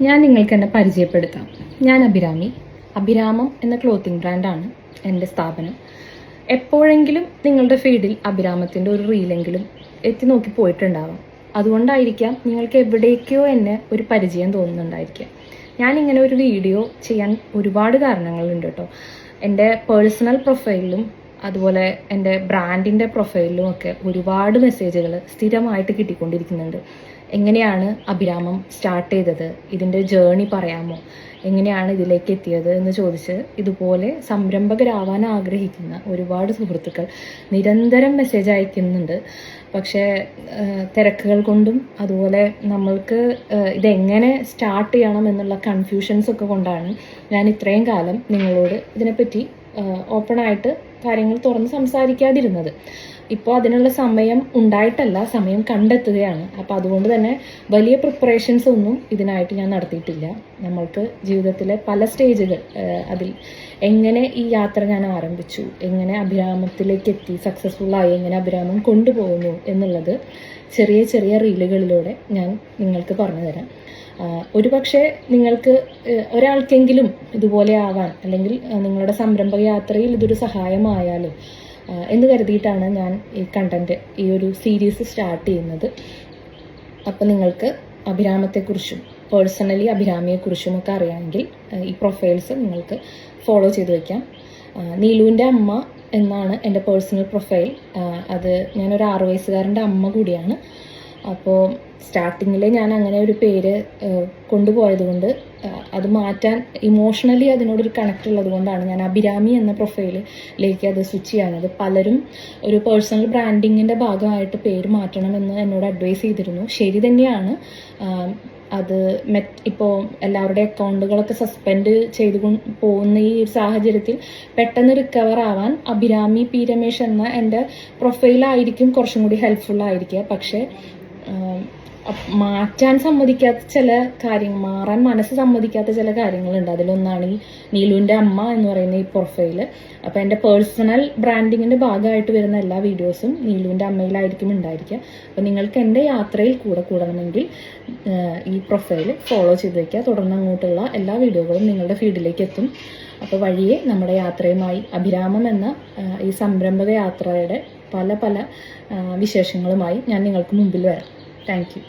ഞാൻ നിങ്ങൾക്ക് എന്നെ പരിചയപ്പെടുത്താം. ഞാൻ അഭിരാമി. അഭിരാമം എന്ന ക്ലോത്തിങ് ബ്രാൻഡാണ് എൻ്റെ സ്ഥാപനം. എപ്പോഴെങ്കിലും നിങ്ങളുടെ ഫീഡിൽ അഭിരാമത്തിൻ്റെ ഒരു റീലെങ്കിലും എത്തി നോക്കി പോയിട്ടുണ്ടാവാം. അതുകൊണ്ടായിരിക്കാം നിങ്ങൾക്ക് എവിടേക്കോ എന്നെ ഒരു പരിചയം തോന്നുന്നുണ്ടായിരിക്കാം. ഞാനിങ്ങനെ ഒരു വീഡിയോ ചെയ്യാൻ ഒരുപാട് കാരണങ്ങളുണ്ട് കേട്ടോ. എൻ്റെ പേഴ്സണൽ പ്രൊഫൈലിലും അതുപോലെ എൻ്റെ ബ്രാൻഡിൻ്റെ പ്രൊഫൈലിലും ഒക്കെ ഒരുപാട് മെസ്സേജുകൾ സ്ഥിരമായിട്ട് കിട്ടിക്കൊണ്ടിരിക്കുന്നുണ്ട്. എങ്ങനെയാണ് അഭിരാമം സ്റ്റാർട്ട് ചെയ്തത്, ഇതിൻ്റെ ജേർണി പറയാമോ, എങ്ങനെയാണ് ഇതിലേക്ക് എത്തിയത് എന്ന് ചോദിച്ച് ഇതുപോലെ സംരംഭകരാവാൻ ആഗ്രഹിക്കുന്ന ഒരുപാട് സുഹൃത്തുക്കൾ നിരന്തരം മെസ്സേജ് അയക്കുന്നുണ്ട്. പക്ഷേ തിരക്കുകൾ കൊണ്ടും അതുപോലെ നമ്മൾക്ക് ഇതെങ്ങനെ സ്റ്റാർട്ട് ചെയ്യണം എന്നുള്ള കൺഫ്യൂഷൻസ് ഒക്കെ കൊണ്ടാണ് ഞാൻ ഇത്രയും കാലം നിങ്ങളോട് ഇതിനെപ്പറ്റി ഓപ്പണായിട്ട് കാര്യങ്ങൾ തുറന്ന് സംസാരിക്കാതിരുന്നത്. ഇപ്പോൾ അതിനുള്ള സമയം ഉണ്ടായിട്ടല്ല, സമയം കണ്ടെത്തുകയാണ്. അപ്പോൾ അതുകൊണ്ട് തന്നെ വലിയ പ്രിപ്പറേഷൻസ് ഒന്നും ഇതിനായിട്ട് ഞാൻ നടത്തിയിട്ടില്ല. നമ്മൾക്ക് ജീവിതത്തിലെ പല സ്റ്റേജുകൾ, അതിൽ എങ്ങനെ ഈ യാത്ര ഞാൻ ആരംഭിച്ചു, എങ്ങനെ അഭിരാമത്തിലേക്ക് എത്തി, സക്സസ്ഫുള്ളായി എങ്ങനെ അഭിരാമം കൊണ്ടുപോകുന്നു എന്നുള്ളത് ചെറിയ ചെറിയ റീലുകളിലൂടെ ഞാൻ നിങ്ങൾക്ക് പറഞ്ഞു തരാം. ഒരുപക്ഷെ നിങ്ങൾക്ക് ഒരാൾക്കെങ്കിലും ഇതുപോലെ ആവാൻ, അല്ലെങ്കിൽ നിങ്ങളുടെ സംരംഭക യാത്രയിൽ ഇതൊരു സഹായമായാലും എന്ന് കരുതിയിട്ടാണ് ഞാൻ ഈ കണ്ടന്റ്, ഈ ഒരു സീരീസ് സ്റ്റാർട്ട് ചെയ്യുന്നത്. അപ്പോൾ നിങ്ങൾക്ക് അഭിരാമത്തെക്കുറിച്ചും പേഴ്സണലി അഭിരാമിയെക്കുറിച്ചും ഒക്കെ അറിയാമെങ്കിൽ ഈ പ്രൊഫൈൽസ് നിങ്ങൾക്ക് ഫോളോ ചെയ്ത് വയ്ക്കാം. നീലുവിൻ്റെ അമ്മ എന്നാണ് എൻ്റെ പേഴ്സണൽ പ്രൊഫൈൽ. അത് ഞാനൊരു 6 വയസ്സുകാരൻ്റെ അമ്മ കൂടിയാണ്. അപ്പോൾ സ്റ്റാർട്ടിങ്ങിൽ ഞാൻ അങ്ങനെ ഒരു പേര് കൊണ്ടുപോയത് കൊണ്ട് അത് മാറ്റാൻ ഇമോഷണലി അതിനോടൊരു കണക്റ്റ് ഉള്ളത് കൊണ്ടാണ് ഞാൻ അഭിരാമി എന്ന പ്രൊഫൈലിലേക്ക് അത് സ്വിച്ച് ചെയ്യാനത്. പലരും ഒരു പേഴ്സണൽ ബ്രാൻഡിങ്ങിൻ്റെ ഭാഗമായിട്ട് പേര് മാറ്റണമെന്ന് എന്നോട് അഡ്വൈസ് ചെയ്തിരുന്നു. ശരി തന്നെയാണ്. അത് ഇപ്പോൾ എല്ലാവരുടെ അക്കൗണ്ടുകളൊക്കെ സസ്പെൻഡ് ചെയ്ത് പോകുന്ന ഈ സാഹചര്യത്തിൽ പെട്ടെന്ന് റിക്കവർ ആവാൻ അഭിരാമി പി രമേശ് എന്ന എൻ്റെ പ്രൊഫൈലായിരിക്കും കുറച്ചും കൂടി ഹെൽപ്ഫുൾ ആയിരിക്കുക. പക്ഷേ മാറ്റാൻ സമ്മതിക്കാത്ത ചില കാര്യങ്ങൾ, മാറാൻ മനസ്സ് സമ്മതിക്കാത്ത ചില കാര്യങ്ങളുണ്ട്. അതിലൊന്നാണ് ഈ നീലുവിൻ്റെ അമ്മ എന്ന് പറയുന്ന ഈ പ്രൊഫൈല്. അപ്പോൾ എൻ്റെ പേഴ്സണൽ ബ്രാൻഡിങ്ങിൻ്റെ ഭാഗമായിട്ട് വരുന്ന എല്ലാ വീഡിയോസും നീലുവിൻ്റെ അമ്മയിലായിരിക്കും ഉണ്ടായിരിക്കുക. അപ്പോൾ നിങ്ങൾക്ക് എൻ്റെ യാത്രയിൽ കൂടണമെങ്കിൽ ഈ പ്രൊഫൈല് ഫോളോ ചെയ്ത് വയ്ക്കുക. തുടർന്ന് അങ്ങോട്ടുള്ള എല്ലാ വീഡിയോകളും നിങ്ങളുടെ ഫീഡിലേക്ക് എത്തും. അപ്പോൾ വഴിയെ നമ്മുടെ യാത്രയുമായി അഭിരാമം എന്ന ഈ സംരംഭക യാത്രയുടെ പല വിശേഷങ്ങളുമായി ഞാൻ നിങ്ങൾക്ക് മുമ്പിൽ വരാം. Thank you.